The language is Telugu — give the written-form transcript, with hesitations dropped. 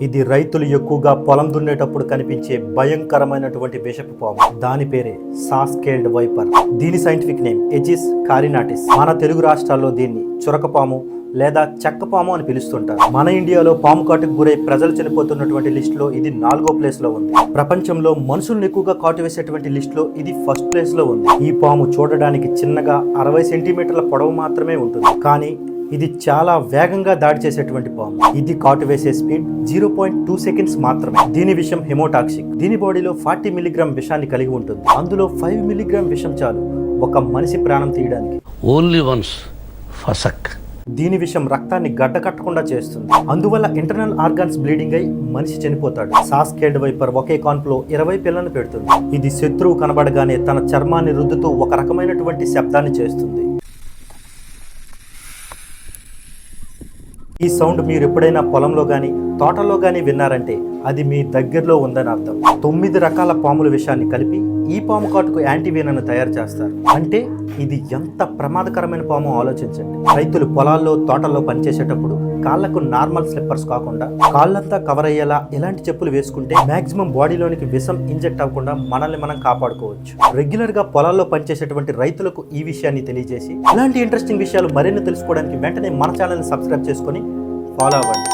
ఇది రైతులు ఎక్కువగా పొలం దున్నేటప్పుడు కనిపించే భయంకరమైనటువంటి విషపు పాము. దాని పేరే సాస్కేల్డ్ వైపర్. దీని సైంటిఫిక్ నేమ్ ఎజిస్ కారినాటిస్. మన తెలుగు రాష్ట్రాల్లో దీన్ని చురకపాము లేదా చెక్కపాము అని పిలుస్తుంటారు. మన ఇండియాలో పాము కాటుకు గురై ప్రజలు చనిపోతున్నటువంటి లిస్ట్ లో ఇది 4వ ప్లేస్ లో ఉంది. ప్రపంచంలో మనుషులను ఎక్కువగా కాటు వేసేటువంటి లిస్ట్ లో ఇది ఫస్ట్ ప్లేస్ లో ఉంది. ఈ పాము చూడడానికి చిన్నగా 60 సెంటీమీటర్ల పొడవు మాత్రమే ఉంటుంది, కానీ ఇది చాలా వేగంగా దాడి చేసేటువంటి పాము. ఇది కాటు వేసే స్పీడ్ 0.2 సెకండ్స్ మాత్రమే. దీని విషం హెమోటాక్సిక్. దీని బాడీలో 40 మిల్లీగ్రామ్ విషాన్ని కలిగి ఉంటుంది. అందులో 5 మిల్లీగ్రామ్ విషం చాలు ఒక మనిషి ప్రాణం తీయడానికి. ఓన్లీ వన్స్ ఫసక్. దీని విషయం రక్తాన్ని గడ్డకట్టకుండా చేస్తుంది. అందువల్ల ఇంటర్నల్ ఆర్గాన్స్ బ్లీడింగ్ అయి మనిషి చనిపోతాడు. సాస్కేల్డ్ వైపర్ ఒకే కాన్పులో 20 పిల్లలను పెడుతుంది. ఇది శత్రువు కనబడగానే తన చర్మాన్ని రుద్దుతూ ఒక రకమైనటువంటి శబ్దాన్ని చేస్తుంది. ఈ సౌండ్ మీరు ఎప్పుడైనా పొలంలో గాని తోటలో గాని విన్నారంటే అది మీ దగ్గరలో ఉందని అర్థం. 9 రకాల పాముల విషయాన్ని కలిపి ఈ పాము కాటుకు యాంటీవెనమ్ తయారు చేస్తారు. అంటే ఇది ఎంత ప్రమాదకరమైన పాము ఆలోచించండి. రైతులు పొలాల్లో తోటల్లో పనిచేసేటప్పుడు కాళ్లకు నార్మల్ స్లిప్పర్స్ కాకుండా కాళ్ళంతా కవర్ అయ్యేలా ఇలాంటి చెప్పులు వేసుకుంటే మాక్సిమం బాడీలోనికి విషం ఇంజెక్ట్ అవ్వకుండా మనల్ని మనం కాపాడుకోవచ్చు. రెగ్యులర్ గా పొలాల్లో పనిచేసేటువంటి రైతులకు ఈ విషయాన్ని తెలియజేసి ఇలాంటి ఇంట్రెస్టింగ్ విషయాలు మరిన్ని తెలుసుకోవడానికి వెంటనే మన ఛానల్ని సబ్స్క్రైబ్ చేసుకొని ఫాలో అవ్వండి.